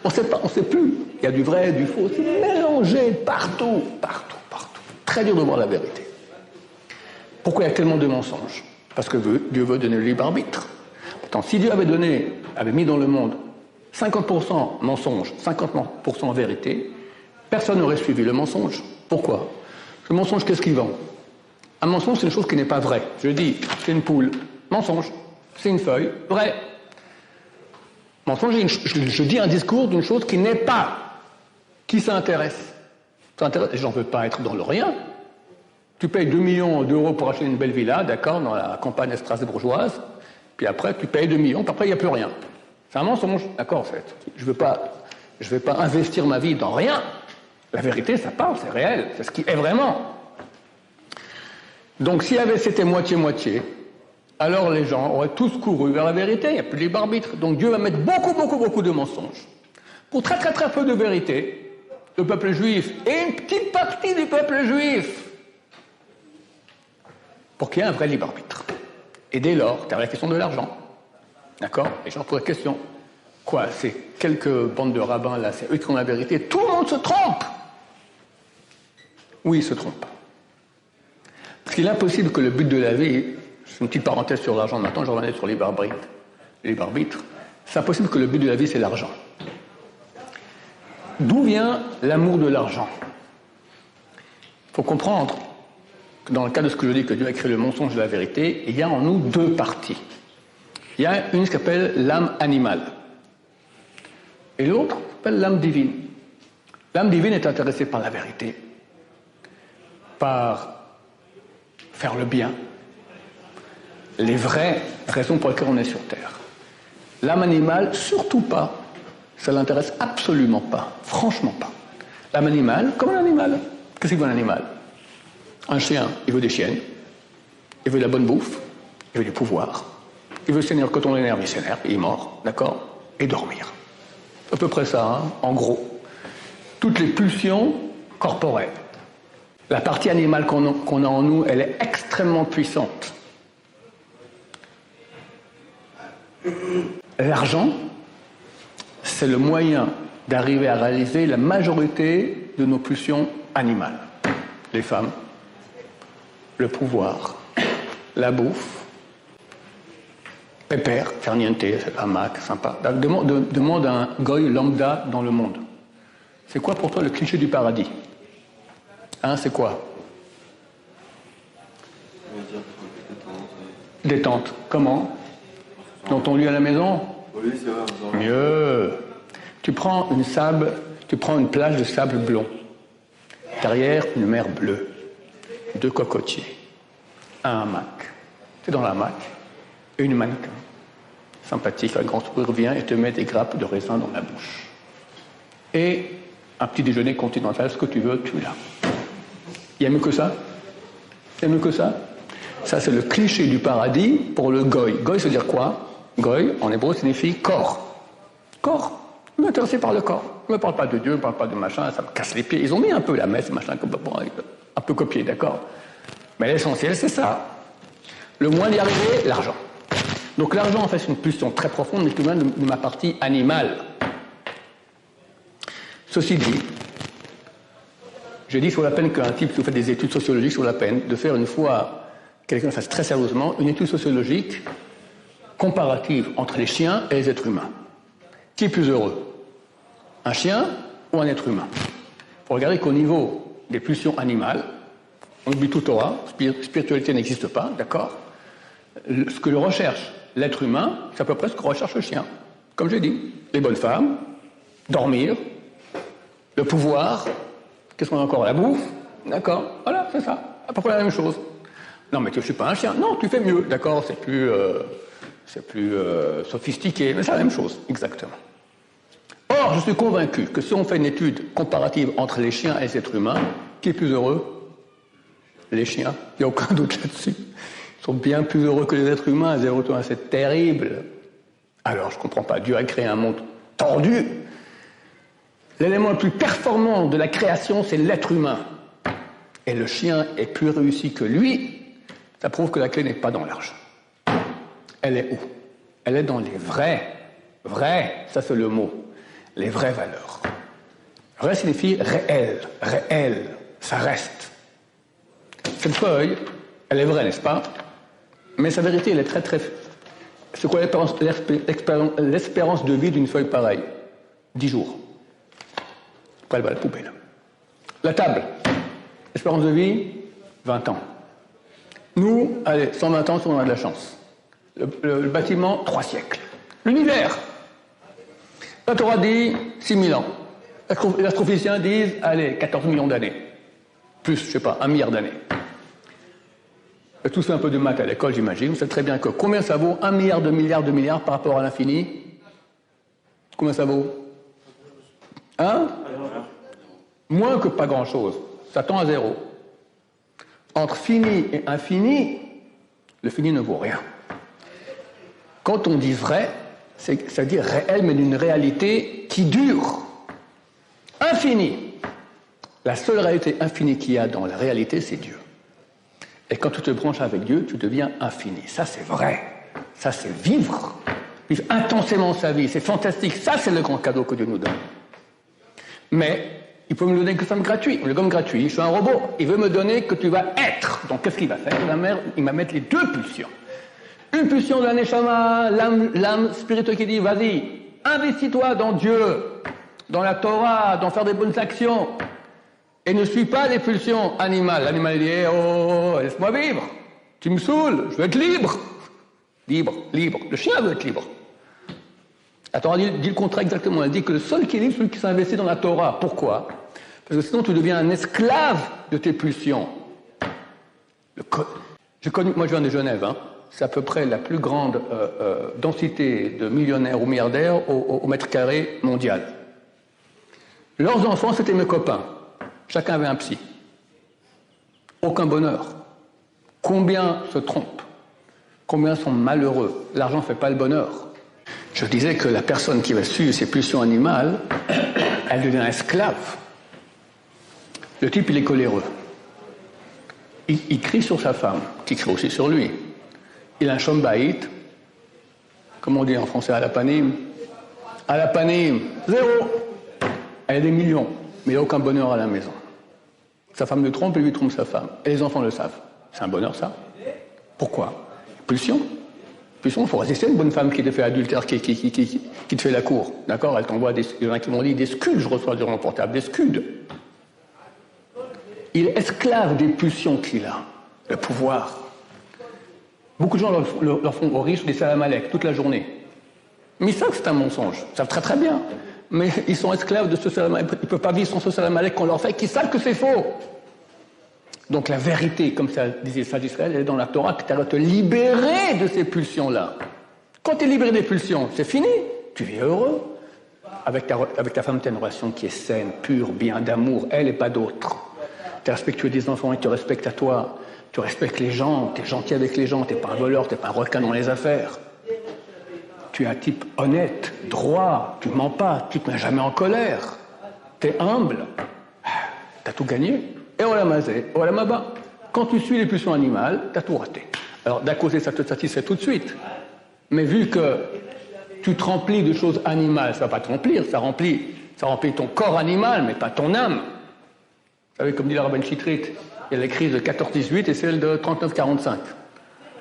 On ne sait plus. Il y a du vrai, du faux, c'est mélangé partout. Très dur de voir la vérité. Pourquoi il y a tellement de mensonges? Parce que Dieu veut donner le libre arbitre. Pourtant, si Dieu avait mis dans le monde 50% mensonge, 50% vérité, personne n'aurait suivi le mensonge. Pourquoi? Le mensonge, qu'est-ce qu'il vend? Un mensonge, c'est une chose qui n'est pas vraie. Je dis, c'est une poule. Mensonge. C'est une feuille. Vrai. Mensonge, je dis un discours d'une chose qui n'est pas. Qui s'intéresse? J'en veux pas être dans le rien. Tu payes 2 millions d'euros pour acheter une belle villa, d'accord, dans la campagne strasbourgeoise, puis après, tu payes 2 millions, puis après, il n'y a plus rien. C'est un mensonge, d'accord, en fait. Je vais pas investir ma vie dans rien. La vérité, ça parle, c'est réel, c'est ce qui est vraiment. Donc, si c'était moitié-moitié, alors les gens auraient tous couru vers la vérité, il n'y a plus de libre arbitre. Donc Dieu va mettre beaucoup de mensonges. Pour très peu de vérité, le peuple juif et une petite partie du peuple juif, pour qu'il y ait un vrai libre arbitre. Et dès lors, tu as la question de l'argent. D'accord? Les gens posent la question. Quoi? C'est quelques bandes de rabbins là, c'est eux qui ont la vérité. Tout le monde se trompe! Oui, ils se trompent. Parce qu'il est impossible que le but de la vie, c'est une petite parenthèse sur l'argent maintenant, je reviens sur le libre arbitre. C'est impossible que le but de la vie, c'est l'argent. D'où vient l'amour de l'argent? Il faut comprendre que dans le cas de ce que je dis, que Dieu a créé le mensonge de la vérité, il y a en nous deux parties. Il y a une qui s'appelle l'âme animale. Et l'autre s'appelle l'âme divine. L'âme divine est intéressée par la vérité, par faire le bien, les vraies raisons pour lesquelles on est sur Terre. L'âme animale, surtout pas. Ça ne l'intéresse absolument pas. Franchement pas. L'âme animale, comme un animal. Qu'est-ce qu'il veut un animal? Un chien, il veut des chiennes. Il veut de la bonne bouffe. Il veut du pouvoir. Il veut s'énerver. Quand on l'énerve, il s'énerve. Il est mort. D'accord? Et dormir. À peu près ça, hein, en gros. Toutes les pulsions corporelles. La partie animale qu'on a en nous, elle est extrêmement puissante. L'argent, c'est le moyen d'arriver à réaliser la majorité de nos pulsions animales. Les femmes, le pouvoir, la bouffe, pépère, farniente, hamac, sympa. Demande à un goy lambda dans le monde. C'est quoi pour toi le cliché du paradis? Hein, c'est quoi? Détente. Comment? Dans ton lit à la maison? Oui, c'est vrai. Mieux. Tu prends une plage de sable blond. Derrière, une mer bleue. 2 cocotiers. Un hamac. Tu es dans l'hamac. Et une mannequin. Sympathique, un grand sourire vient et te met des grappes de raisin dans la bouche. Et un petit déjeuner continental, ce que tu veux, tu l'as. Il y a mieux que ça? Il y a mieux que ça? Ça, c'est le cliché du paradis pour le goy. Goy, ça veut dire quoi? Goy, en hébreu, signifie corps. Corps. Je m'intéresse par le corps. Je ne me parle pas de Dieu, je ne parle pas de machin, ça me casse les pieds. Ils ont mis un peu la messe, machin, comme bon, un peu copié, d'accord? Mais l'essentiel, c'est ça. Le moyen d'y arriver, l'argent. Donc l'argent, en fait, c'est une pulsion très profonde, mais tout de même de ma partie animale. Ceci dit, je dis sur la peine qu'un type, si vous faites des études sociologiques, sur la peine de faire une fois, quelqu'un le fasse très sérieusement, une étude sociologique comparative entre les chiens et les êtres humains. Qui est plus heureux? Un chien ou un être humain? Il faut regarder qu'au niveau des pulsions animales, on oublie tout Torah, spiritualité n'existe pas, d'accord? Ce que le recherche l'être humain, c'est à peu près ce que recherche le chien. Comme j'ai dit, les bonnes femmes, dormir, le pouvoir, qu'est-ce qu'on a encore? La bouffe, d'accord? Voilà, c'est ça, à peu près la même chose. Non, mais je ne suis pas un chien. Non, tu fais mieux, d'accord? C'est plus sophistiqué, mais c'est la même chose, exactement. Or, je suis convaincu que si on fait une étude comparative entre les chiens et les êtres humains, qui est plus heureux? Les chiens. Il n'y a aucun doute là-dessus. Ils sont bien plus heureux que les êtres humains. Les êtres humains, c'est terrible. Alors, je ne comprends pas. Dieu a créé un monde tordu. L'élément le plus performant de la création, c'est l'être humain. Et le chien est plus réussi que lui. Ça prouve que la clé n'est pas dans l'argent. Elle est où? Elle est dans les vrais, ça c'est le mot, les vraies valeurs. Vrai signifie réel, ça reste. Cette feuille, elle est vraie, n'est-ce pas? Mais sa vérité, elle est très... C'est quoi l'espérance de vie d'une feuille pareille? 10 jours. Après, elle va à la poubelle. La table, espérance de vie, 20 ans. Nous, allez, 120 ans si on a de la chance. Le bâtiment, 3 siècles. L'univers, la Torah dit 6000 ans. Les astrophysiciens disent, allez, 14 millions d'années. Plus, je sais pas, 1 milliard d'années. Tous fait un peu de maths à l'école, j'imagine. Vous savez très bien que combien ça vaut 1 milliard de milliards par rapport à l'infini? Combien ça vaut? Hein? Moins que pas grand-chose. Ça tend à 0. Entre fini et infini, le fini ne vaut rien. Quand on dit vrai, ça veut dire réel, mais d'une réalité qui dure. Infini. La seule réalité infinie qu'il y a dans la réalité, c'est Dieu. Et quand tu te branches avec Dieu, tu deviens infini. Ça, c'est vrai. Ça, c'est vivre. Vivre intensément sa vie. C'est fantastique. Ça, c'est le grand cadeau que Dieu nous donne. Mais il peut me donner que ça me gratuit. Le gomme gratuit, je suis un robot. Il veut me donner que tu vas être. Donc, qu'est-ce qu'il va faire? Il va mettre les deux pulsions. Une pulsion de la neshama, l'âme spirituelle qui dit, vas-y, investis-toi dans Dieu, dans la Torah, dans faire des bonnes actions. Et ne suis pas les pulsions animales. L'animal dit, oh, laisse-moi vivre. Tu me saoules, je veux être libre. Libre. Le chien veut être libre. La Torah dit le contraire exactement. Elle dit que le seul qui est libre, c'est celui qui s'investit dans la Torah. Pourquoi? Parce que sinon, tu deviens un esclave de tes pulsions. Moi, je viens de Genève. Hein. C'est à peu près la plus grande densité de millionnaires ou milliardaires au mètre carré mondial. Leurs enfants, c'était mes copains. Chacun avait un psy. Aucun bonheur. Combien se trompent? Combien sont malheureux? L'argent ne fait pas le bonheur. Je disais que la personne qui va suivre ses pulsions animales, elle devient esclave. Le type, il est coléreux. Il crie sur sa femme, qui crie aussi sur lui. Il a un shombaït, comme on dit en français, à la panim. À la panim, 0. Elle a des millions, mais il n'a aucun bonheur à la maison. Sa femme le trompe et lui trompe sa femme. Et les enfants le savent. C'est un bonheur, ça? Pourquoi? Pulsion. Pulsion, il faut résister à une bonne femme qui te fait adultère, qui te fait la cour. D'accord? Elle t'envoie il y en a qui m'ont dit des scuds, je reçois sur mon portable, des scuds. Il est esclave des pulsions qu'il a, le pouvoir. Beaucoup de gens leur font aux riches des salam alek toute la journée. Mais ils savent que c'est un mensonge. Ils savent très très bien. Mais ils sont esclaves de ce salam alek. Ils ne peuvent pas vivre sans ce salam alek qu'on leur fait, qu'ils savent que c'est faux. Donc la vérité, comme ça disait Sage Israël, elle est dans la Torah, que tu dois te libérer de ces pulsions-là. Quand tu es libéré des pulsions, c'est fini. Tu vis heureux. Avec ta femme, tu as une relation qui est saine, pure, bien, d'amour, elle et pas d'autre. Tu es respectueux des enfants, ils te respectent à toi. Tu respectes les gens, tu es gentil avec les gens, tu n'es pas un voleur, tu n'es pas un requin dans les affaires. Tu es un type honnête, droit, tu ne mens pas, tu ne te mets jamais en colère. Tu es humble. Tu as tout gagné. et Olamazé, Olamaba. Quand tu suis les pulsions animales, tu as tout raté. Alors d'un côté, ça te satisfait tout de suite. Mais vu que tu te remplis de choses animales, ça ne va pas te remplir, ça remplit ton corps animal, mais pas ton âme. Vous savez, comme dit la Rabban Chitrit, il y a les crises de 14-18 et celle de 39-45.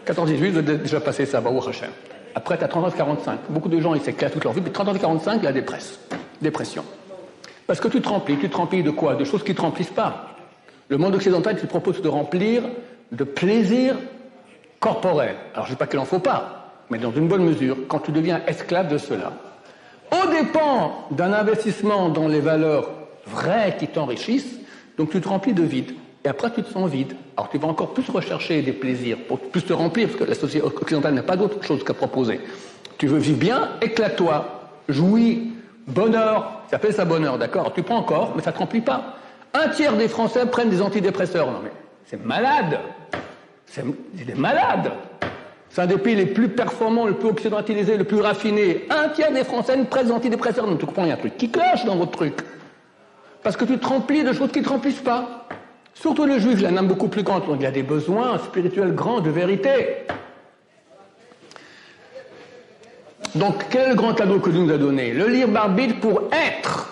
14-18, vous avez déjà passé ça, Baruch Hashem. Après, tu as 39-45. Beaucoup de gens, ils s'éclatent toute leur vie, mais 39-45, la dépression. Parce que tu te remplis de quoi? De choses qui ne te remplissent pas. Le monde occidental te propose de te remplir de plaisir corporel. Alors, je ne dis pas qu'il n'en faut pas, mais dans une bonne mesure, quand tu deviens esclave de cela, au dépend d'un investissement dans les valeurs vraies qui t'enrichissent, donc tu te remplis de vide. Et après, tu te sens vide. Alors, tu vas encore plus rechercher des plaisirs pour plus te remplir, parce que la société occidentale n'a pas d'autre chose qu'à proposer. Tu veux vivre bien, éclate-toi, jouis, bonheur, ça s'appelle ça bonheur, d'accord? Tu prends encore, mais ça ne te remplit pas. Un tiers des Français prennent des antidépresseurs. Non mais, c'est malade. C'est des malades. C'est un des pays les plus performants, le plus occidentalisé, le plus raffiné. Un tiers des Français prennent des antidépresseurs. Donc tu comprends, il y a un truc qui cloche dans votre truc. Parce que tu te remplis de choses qui ne te remplissent pas. Surtout le juif, il a un âme beaucoup plus grande. Donc il a des besoins spirituels grands de vérité. Donc quel est le grand cadeau que Dieu nous a donné? Le libre arbitre pour être.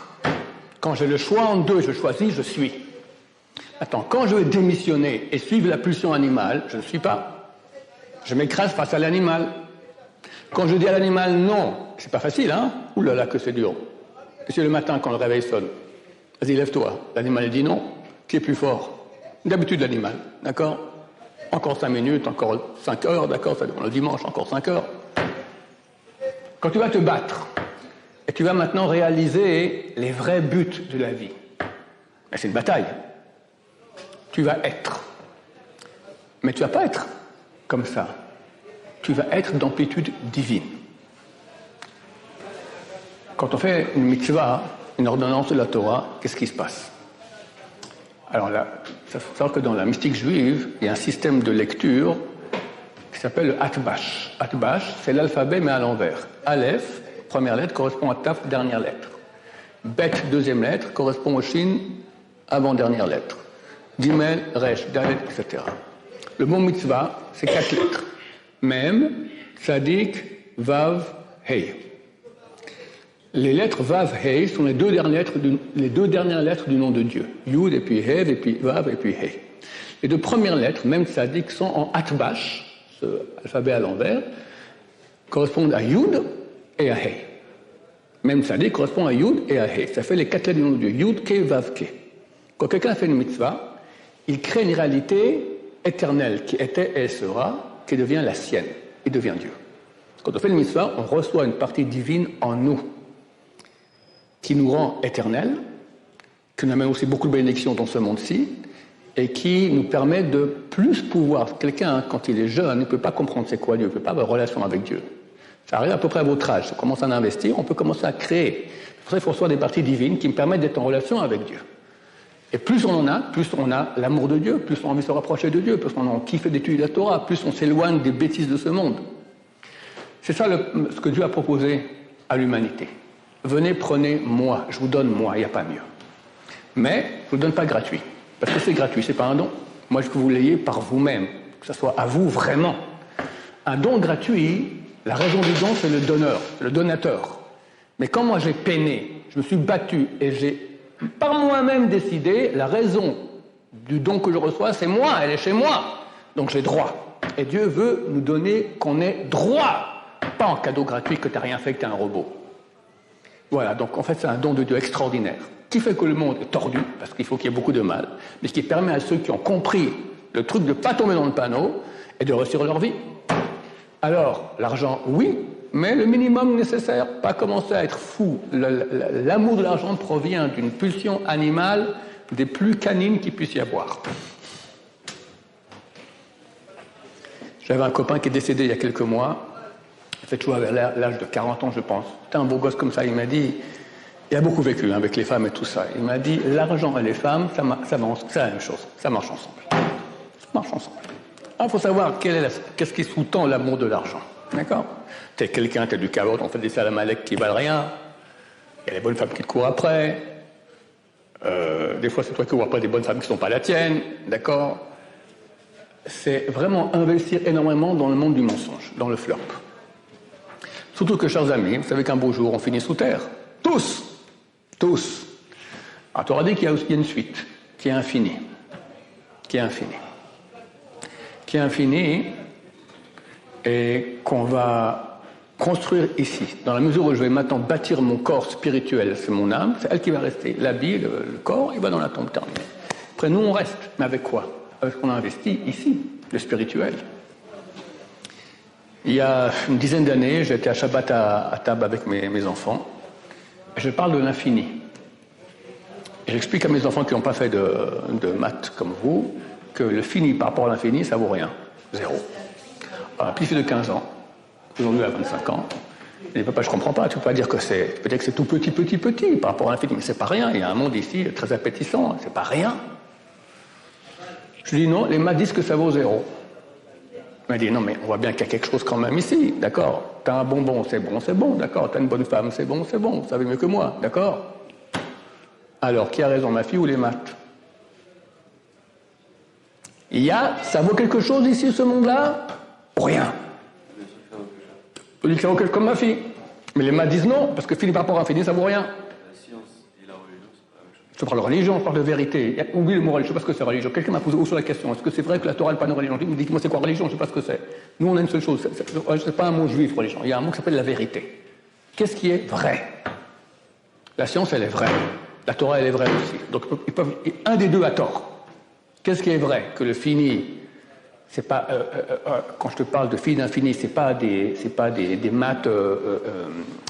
Quand j'ai le choix en deux, je choisis, je suis. Attends, quand je vais démissionner et suivre la pulsion animale, je ne suis pas. Je m'écrase face à l'animal. Quand je dis à l'animal non, c'est pas facile, hein? Ouh là là, que c'est dur. Et c'est le matin quand le réveil sonne. Vas-y, lève-toi. L'animal dit non. Qui est plus fort? D'habitude, l'animal. D'accord? Encore 5 minutes, encore 5 heures, d'accord? Ça dépend le dimanche, encore 5 heures. Quand tu vas te battre, et tu vas maintenant réaliser les vrais buts de la vie. Mais c'est une bataille. Tu vas être. Mais tu ne vas pas être comme ça. Tu vas être d'amplitude divine. Quand on fait une mitzvah, une ordonnance de la Torah, qu'est-ce qui se passe? Alors là, il faut savoir que dans la mystique juive, il y a un système de lecture qui s'appelle le Atbash. Atbash, c'est l'alphabet mais à l'envers. Aleph, première lettre, correspond à Taf, dernière lettre. Bet, deuxième lettre, correspond au Shin, avant-dernière lettre. Gimel, Resh, Dalet, etc. Le mot mitzvah, c'est 4 lettres. Mem, Tzadik, Vav, Hei. Les lettres Vav, Hei sont les deux dernières lettres du nom de Dieu. Yud, et puis Hev, et puis Vav, et puis Hei. Les deux premières lettres, Mem, Tzadik, sont en Atbash, ce alphabet à l'envers, correspondent à Yud et à Hei. Même Tzadik correspond à Yud et à Hei. Ça fait les 4 lettres du nom de Dieu. Yud, Ke, Vav, Ke. Quand quelqu'un fait une mitzvah, il crée une réalité éternelle qui était et sera, qui devient la sienne. Il devient Dieu. Quand on fait une mitzvah, on reçoit une partie divine en nous, qui nous rend éternels, qui nous amène aussi beaucoup de bénédictions dans ce monde-ci, et qui nous permet de plus pouvoir. Quelqu'un, quand il est jeune, ne peut pas comprendre c'est quoi Dieu, ne peut pas avoir une relation avec Dieu. Ça arrive à peu près à votre âge, on commence à investir, on peut commencer à créer. C'est pour ça qu'il faut recevoir des parties divines qui me permettent d'être en relation avec Dieu. Et plus on en a, plus on a l'amour de Dieu, plus on a envie de se rapprocher de Dieu, plus on a kiffé d'étudier la Torah, plus on s'éloigne des bêtises de ce monde. C'est ça ce que Dieu a proposé à l'humanité. Venez, prenez moi, je vous donne moi, il n'y a pas mieux. Mais je ne vous le donne pas gratuit, parce que c'est gratuit, c'est pas un don. Moi, je veux que vous l'ayez par vous-même, que ce soit à vous vraiment. Un don gratuit, la raison du don, c'est le donneur, le donateur. Mais quand moi j'ai peiné, je me suis battu et j'ai par moi-même décidé, la raison du don que je reçois, c'est moi, elle est chez moi. Donc j'ai droit. Et Dieu veut nous donner qu'on ait droit, pas en cadeau gratuit que tu n'as rien fait, que tu es un robot. Voilà, donc en fait c'est un don de Dieu extraordinaire, qui fait que le monde est tordu, parce qu'il faut qu'il y ait beaucoup de mal, mais qui permet à ceux qui ont compris le truc de ne pas tomber dans le panneau et de réussir leur vie. Alors, l'argent, oui, mais le minimum nécessaire, pas commencer à être fou. L'amour de l'argent provient d'une pulsion animale des plus canines qu'il puisse y avoir. J'avais un copain qui est décédé il y a quelques mois, cette chose à l'âge de 40 ans, je pense. C'était un beau gosse comme ça, il m'a dit, il a beaucoup vécu avec les femmes et tout ça. Il m'a dit, l'argent et les femmes, c'est la même chose, ça marche ensemble. Ça marche ensemble. Il faut savoir qu'est-ce qui sous-tend l'amour de l'argent. D'accord? T'es quelqu'un, t'es du carotte, on fait des salamalek qui valent rien. Il y a les bonnes femmes qui te courent après. Des fois, c'est toi qui vois pas des bonnes femmes qui ne sont pas la tienne, d'accord? C'est vraiment investir énormément dans le monde du mensonge, dans le flop. Surtout que, chers amis, vous savez qu'un beau jour, on finit sous terre. Tous. Tous. Alors, tu auras dit qu'il y a une suite, qui est infinie. Qui est infinie. Qui est infinie et qu'on va construire ici. Dans la mesure où je vais maintenant bâtir mon corps spirituel, c'est mon âme, c'est elle qui va rester. L'habit, le corps, il va dans la tombe terminée. Après, nous, on reste. Mais avec quoi? Avec ce qu'on a investi ici, le spirituel. Il y a une dizaine d'années, j'étais à Shabbat à table avec mes enfants. Et je parle de l'infini. Et j'explique à mes enfants qui n'ont pas fait de maths comme vous, que le fini par rapport à l'infini, ça vaut rien. Zéro. Alors, un petit fils de 15 ans, aujourd'hui à 25 ans, il dit, papa, je comprends pas, tu peux pas dire que c'est, tu peux dire que c'est tout petit par rapport à l'infini, mais c'est pas rien, il y a un monde ici très appétissant, c'est pas rien. Je lui dis non, les maths disent que ça vaut zéro. Il m'a dit non, mais on voit bien qu'il y a quelque chose quand même ici, d'accord? T'as un bonbon, c'est bon, d'accord? T'as une bonne femme, c'est bon, vous savez mieux que moi, d'accord? Alors, qui a raison, ma fille ou les maths? Ça vaut quelque chose ici, ce monde-là? Rien. Je dis que ça vaut quelque chose comme ma fille. Mais les maths disent non, parce que fini par rapport à infini, ça vaut rien. La science et la religion, c'est pas la même chose. Je parle de religion, je parle de vérité. Oublie le mot religion, je ne sais pas ce que c'est religion. Quelqu'un m'a posé sur la question, est-ce que c'est vrai que la Torah n'est pas une religion? Il me dit, moi c'est quoi religion? Je ne sais pas ce que c'est. Nous on a une seule chose, c'est pas un mot juif, religion. Il y a un mot qui s'appelle la vérité. Qu'est-ce qui est vrai? La science, elle est vraie. La Torah, elle est vraie aussi. Donc un des deux a tort. Qu'est-ce qui est vrai? Que le fini, c'est pas, quand je te parle de fini d'infini, c'est pas des maths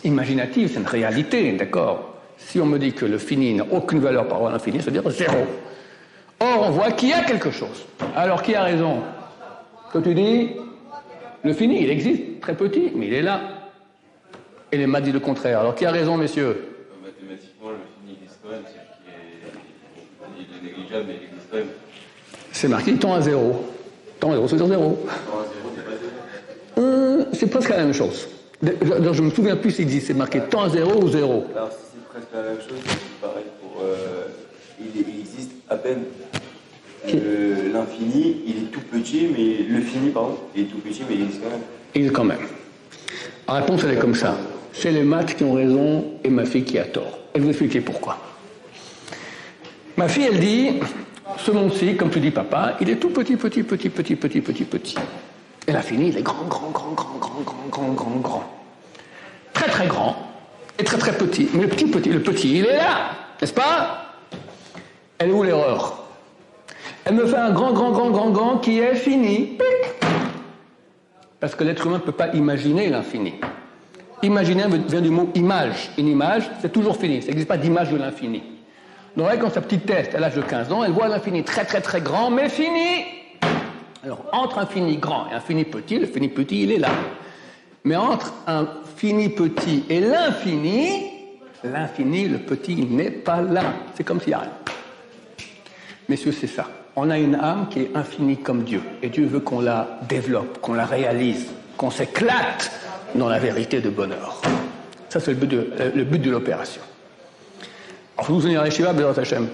imaginatives, c'est une réalité, d'accord? Si on me dit que le fini n'a aucune valeur par rapport à l'infini, c'est-à-dire zéro. Or, on voit qu'il y a quelque chose. Alors, qui a raison? Quand tu dis, le fini, il existe, très petit, mais il est là. Et les maths disent le contraire. Alors, qui a raison, messieurs? Mathématiquement, le fini existe quand même, c'est qu'il est négligeable, mais il existe quand même. C'est marqué temps à zéro. Temps à zéro, c'est dire zéro. Temps à zéro, c'est pas zéro. C'est presque la même chose. Je me souviens plus s'il dit c'est marqué temps à zéro ou zéro. Alors si c'est presque la même chose, c'est pareil pour... il existe à peine. L'infini, il est tout petit, mais le fini, pardon, il est tout petit, mais il existe quand même. Il existe quand même. La réponse, elle est comme ça. C'est les maths qui ont raison et ma fille qui a tort. Elle vous expliquer pourquoi. Ma fille, elle dit, ce monde-ci, comme tu dis papa, il est tout petit. Et l'infini, il est grand. Très très grand et très très petit. Mais le petit, il est là, n'est-ce pas? Elle est où l'erreur? Elle me fait un grand qui est fini. Parce que l'être humain ne peut pas imaginer l'infini. Imaginer vient du mot image. Une image, c'est toujours fini. Ça n'existe pas d'image de l'infini. Donc elle, quand sa petite tête, à l'âge de 15 ans, elle voit l'infini très grand, mais fini. Alors, entre un fini grand et un fini petit, le fini petit, il est là. Mais entre un fini petit et l'infini, le petit n'est pas là. C'est comme s'il n'y a rien. Messieurs, c'est ça. On a une âme qui est infinie comme Dieu. Et Dieu veut qu'on la développe, qu'on la réalise, qu'on s'éclate dans la vérité de bonheur. Ça, c'est le but de l'opération. Alors, vous venir à l'Yeshiva, Bezrat Hashem.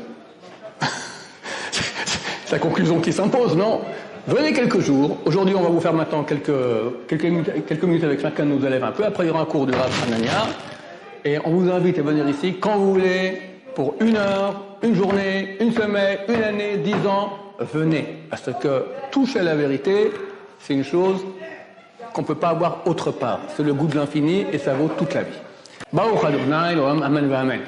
C'est la conclusion qui s'impose, non? Venez quelques jours. Aujourd'hui, on va vous faire maintenant quelques minutes avec chacun de nos élèves un peu. Après, il y aura un cours de Rav Hanania. Et on vous invite à venir ici quand vous voulez, pour 1 heure, une journée, une semaine, une année, 10 ans. Venez. Parce que toucher à la vérité, c'est une chose qu'on ne peut pas avoir autre part. C'est le goût de l'infini et ça vaut toute la vie. Baruch Adonai, Amen, Amen.